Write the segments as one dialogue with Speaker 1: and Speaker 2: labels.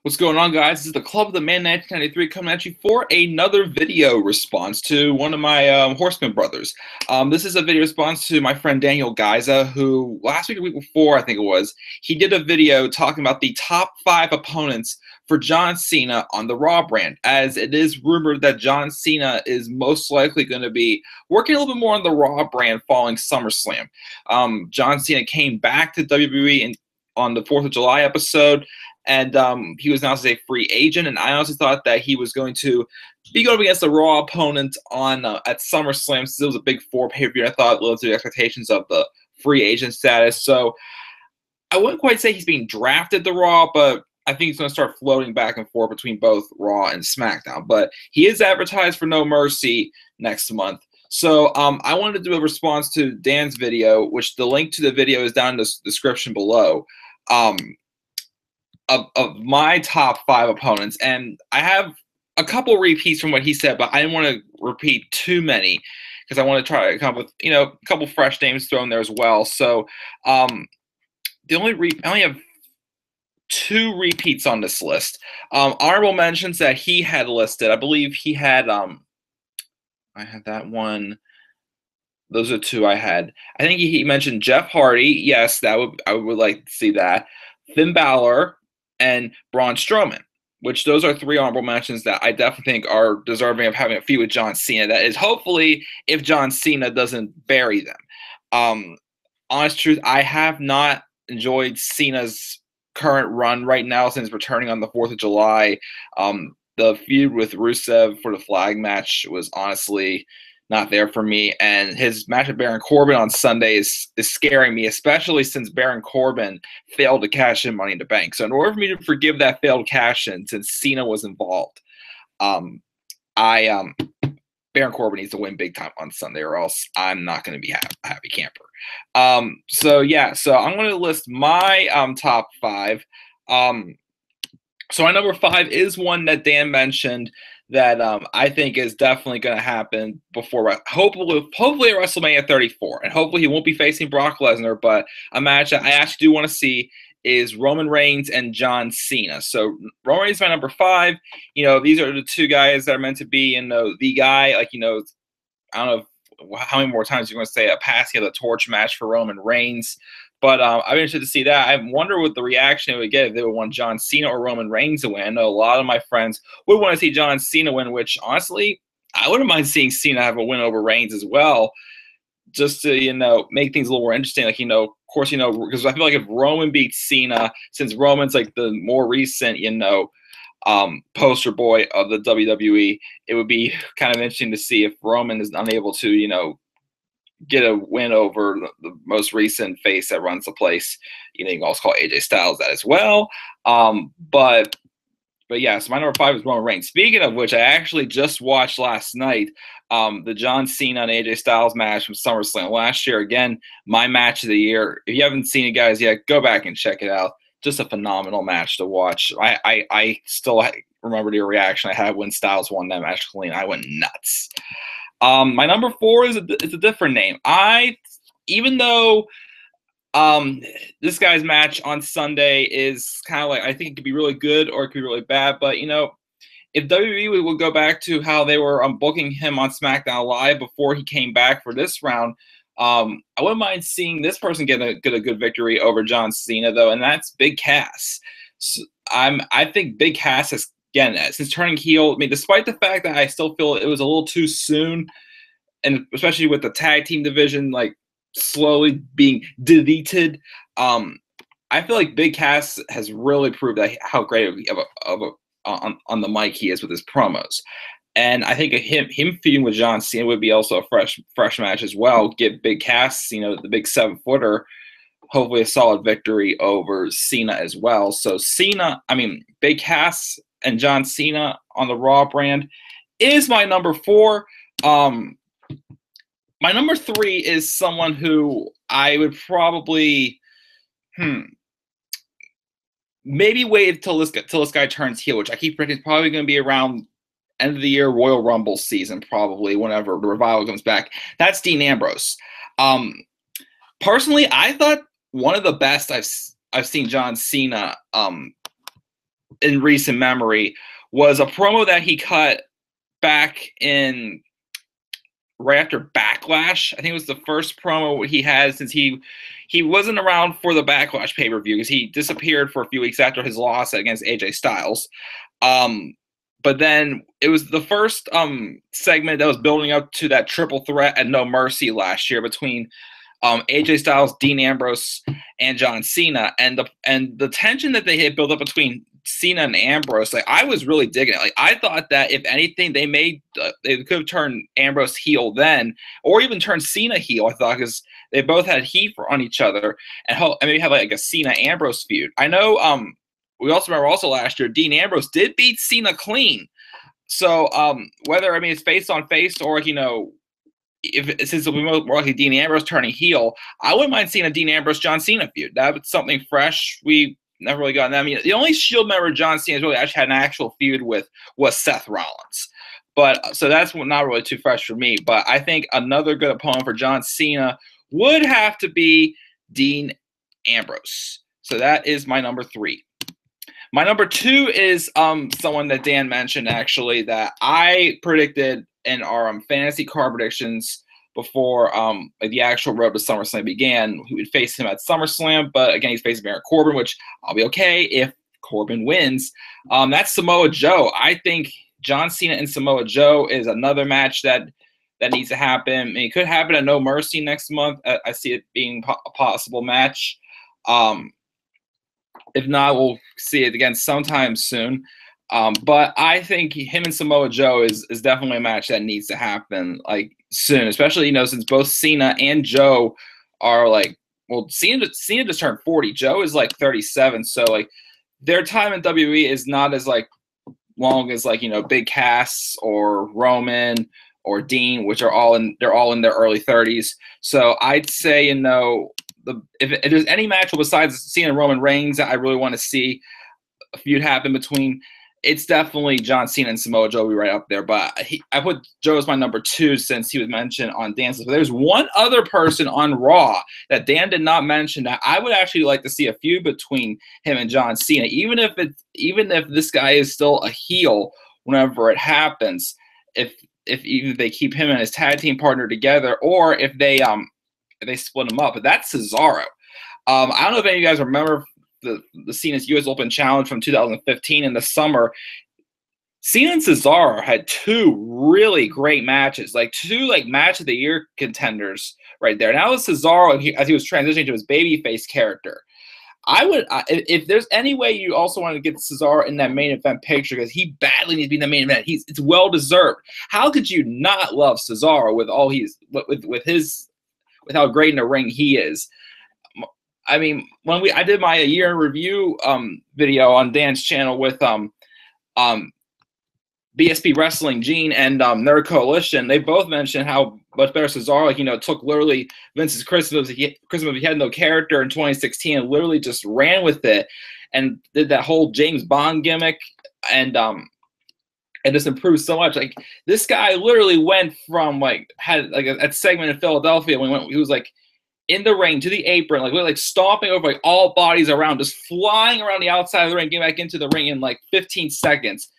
Speaker 1: What's going on, guys? This is the Club of the Man 1993 coming at you for another video response to one of my Horseman brothers. This is a video response to my friend Daniel Giza, who last week or week before, I think it was, he did a video talking about the top 5 opponents for John Cena on the Raw brand, as it is rumored that John Cena is most likely going to be working a little bit more on the Raw brand following Summerslam. John Cena came back to WWE on the 4th of July episode, and he was announced as a free agent, and I honestly thought that he was going to be going up against a Raw opponent on at SummerSlam, since it was a big 4 pay-per-view. I thought it lived to the expectations of the free agent status. So I wouldn't quite say he's being drafted to Raw, but I think he's going to start floating back and forth between both Raw and SmackDown. But he is advertised for No Mercy next month. So I wanted to do a response to Dan's video, which the link to the video is down in the description below. Of my top 5 opponents, and I have a couple repeats from what he said, but I didn't want to repeat too many because I want to try to come up with a couple fresh names thrown there as well. So I only have 2 repeats on this list. Honorable mentions that he had listed. I believe he had I had that one. Those are 2 I had. I think he mentioned Jeff Hardy. Yes, I would like to see that. Finn Balor and Braun Strowman, which those are 3 honorable mentions that I definitely think are deserving of having a feud with John Cena. That is hopefully if John Cena doesn't bury them. Honest truth, I have not enjoyed Cena's current run right now since returning on the 4th of July. The feud with Rusev for the flag match was honestly not there for me, and his match with Baron Corbin on Sunday is scaring me, especially since Baron Corbin failed to cash in Money in the Bank. So in order for me to forgive that failed cash in, since Cena was involved, Baron Corbin needs to win big time on Sunday, or else I'm not going to be a happy camper. So I'm going to list my top 5. So my number 5 is one that Dan mentioned that I think is definitely going to happen before, hopefully at WrestleMania 34. And hopefully he won't be facing Brock Lesnar, but a match that I actually do want to see is Roman Reigns and John Cena. So Roman Reigns is my number 5. These are the 2 guys that are meant to be, the guy, I don't know how many more times you're going to say a passing of the torch match for Roman Reigns. But I'm interested to see that. I wonder what the reaction it would get if they would want John Cena or Roman Reigns to win. I know a lot of my friends would want to see John Cena win, which honestly, I wouldn't mind seeing Cena have a win over Reigns as well, just to, make things a little more interesting. Of course, because I feel like if Roman beats Cena, since Roman's like the more recent, poster boy of the WWE, it would be kind of interesting to see if Roman is unable to, get a win over the most recent face that runs the place. You can also call AJ Styles that as well. But yeah, so my number 5 is Roman Reigns. Speaking of which, I actually just watched last night the John Cena and AJ Styles match from SummerSlam last year. Again, my match of the year. If you haven't seen it, guys, yet, go back and check it out. Just a phenomenal match to watch. I still remember the reaction I had when Styles won that match clean. I went nuts. My number 4 is a different name. Even though this guy's match on Sunday is kind of like, I think it could be really good or it could be really bad, but if WWE would go back to how they were booking him on SmackDown Live before he came back for this round, I wouldn't mind seeing this person get a good victory over John Cena, though, and that's Big Cass. So I think Big Cass has, again, since turning heel, despite the fact that I still feel it was a little too soon, and especially with the tag team division slowly being deleted, I feel like Big Cass has really proved how great on the mic he is with his promos. And I think him feuding with John Cena would be also a fresh match as well. Get Big Cass, the big 7-footer, hopefully a solid victory over Cena as well. So Big Cass and John Cena on the Raw brand is my number 4. My number 3 is someone who I would probably maybe wait till this guy turns heel, which I keep predicting is probably going to be around end of the year Royal Rumble season, probably whenever the revival comes back. That's Dean Ambrose. Personally, I thought one of the best I've seen John Cena in recent memory was a promo that he cut back in right after Backlash. I think it was the first promo he had since he wasn't around for the Backlash pay-per-view because he disappeared for a few weeks after his loss against AJ Styles. But then it was the first segment that was building up to that triple threat at No Mercy last year between AJ Styles, Dean Ambrose, and John Cena, and the tension that they had built up between Cena and Ambrose, like I was really digging it. Like I thought that if anything, they could have turned Ambrose heel then, or even turned Cena heel. I thought because they both had heat on each other, and maybe have like a Cena Ambrose feud. I know. We also remember also last year, Dean Ambrose did beat Cena clean. So whether it's face on face or since it'll be more likely Dean Ambrose turning heel, I wouldn't mind seeing a Dean Ambrose John Cena feud. That was something fresh. We never really gotten that. I mean, the only Shield member John Cena really actually had an actual feud with was Seth Rollins. But so that's not really too fresh for me. But I think another good opponent for John Cena would have to be Dean Ambrose. So that is my number 3. My number 2 is someone that Dan mentioned actually that I predicted in our fantasy card predictions before the actual road to SummerSlam began. Who would face him at SummerSlam, but again he's facing Baron Corbin, which I'll be okay if Corbin wins. That's Samoa Joe. I think John Cena and Samoa Joe is another match that needs to happen. I mean, it could happen at No Mercy next month. I see it being a possible match. If not, we'll see it again sometime soon. But I think him and Samoa Joe is definitely a match that needs to happen like soon, especially since both Cena and Joe are like, well, Cena just turned 40. Joe is like 37, so like their time in WWE is not as like long as like Big Cass or Roman or Dean, which are all in their early 30s. So I'd say if there's any match besides Cena and Roman Reigns that I really want to see a feud happen between, it's definitely John Cena and Samoa Joe will be right up there. But I put Joe as my number 2 since he was mentioned on Dan's list. But there's one other person on Raw that Dan did not mention that I would actually like to see a feud between him and John Cena, even if this guy is still a heel whenever it happens. If they keep him and his tag team partner together, or if they split him up. But that's Cesaro. I don't know if any of you guys remember the Cena's U.S. Open Challenge from 2015 in the summer. Cena and Cesaro had 2 really great matches, like 2 like match of the year contenders right there. Now with Cesaro, as he was transitioning to his babyface character, I would if there's any way you also want to get Cesaro in that main event picture, because he badly needs to be in the main event. It's well deserved. How could you not love Cesaro with all with how great in the ring he is? I mean, when I did my year in review video on Dan's channel with BSP Wrestling, Gene, and Nerd Coalition, they both mentioned how much better Cesaro, took literally Vince's criticism he had no character in 2016 and literally just ran with it and did that whole James Bond gimmick and just improved so much. Like this guy literally went from had a segment in Philadelphia when he was like in the ring to the apron, like stomping over like all bodies around, just flying around the outside of the ring, getting back into the ring in like 15 seconds.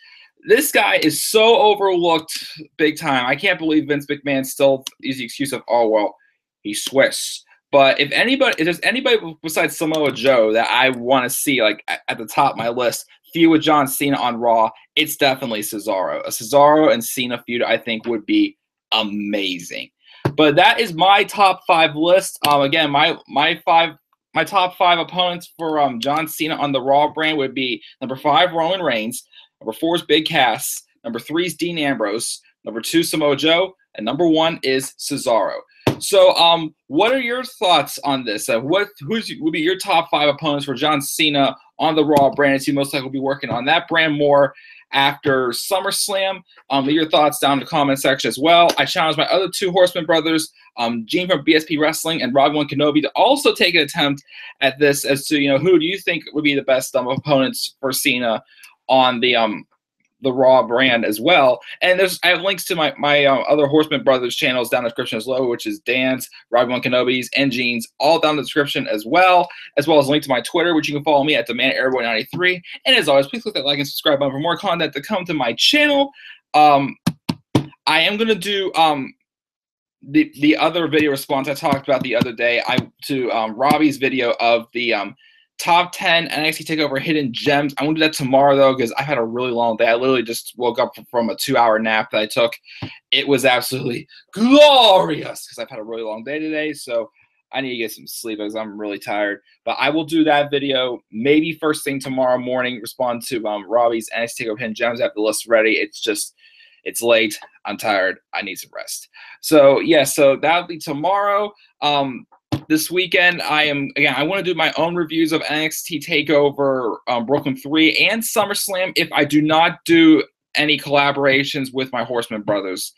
Speaker 1: This guy is so overlooked big time. I can't believe Vince McMahon still uses the excuse of, oh, well, he's Swiss. But if there's anybody besides Samoa Joe that I want to see like at the top of my list, feud with John Cena on Raw, it's definitely Cesaro. A Cesaro and Cena feud, I think, would be amazing. But that is my top 5 list. Again, my top 5 opponents for John Cena on the Raw brand would be number 5, Roman Reigns. Number 4 is Big Cass. Number 3 is Dean Ambrose. Number 2, Samoa Joe. And number 1 is Cesaro. So, what are your thoughts on this? Would be your top 5 opponents for John Cena on the Raw brand? As you most likely will be working on that brand more after SummerSlam. Leave your thoughts down in the comment section as well. I challenge my other 2 Horseman brothers, Gene from BSP Wrestling and Robbie Kenobi, to also take an attempt at this as to who do you think would be the best opponents for Cena on the the Raw brand as well. And I have links to my other Horseman Brothers channels down in the description as well, which is Dan's, Robbie One Kenobi's, and Gene's, all down in the description as well as a link to my Twitter, which you can follow me at DemandAirboy93. And as always, please click that like and subscribe button for more content to come to my channel. I am gonna do the other video response I talked about the other day to Robbie's video of the top 10 NXT TakeOver hidden gems. I'm gonna do that tomorrow though, because I've had a really long day. I literally just woke up from a 2-hour nap that I took. It was absolutely glorious because I've had a really long day today, so I need to get some sleep because I'm really tired. But I will do that video maybe first thing tomorrow morning. Respond to Robbie's NXT TakeOver hidden gems. I have the list ready. It's late. I'm tired. I need some rest. So yeah, so that'll be tomorrow. This weekend, I want to do my own reviews of NXT TakeOver Brooklyn 3 and SummerSlam if I do not do any collaborations with my Horseman Brothers.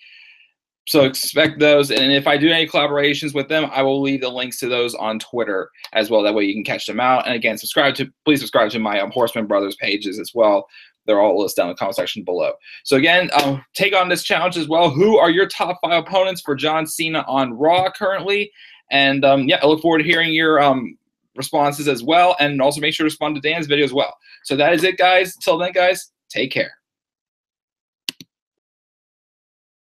Speaker 1: So expect those. And if I do any collaborations with them, I will leave the links to those on Twitter as well. That way you can catch them out. And again, please subscribe to my Horseman Brothers pages as well. They're all listed down in the comment section below. So again, take on this challenge as well. Who are your top 5 opponents for John Cena on Raw currently? And yeah, I look forward to hearing your responses as well. And also make sure to respond to Dan's video as well. So that is it, guys. Till then, guys, take care.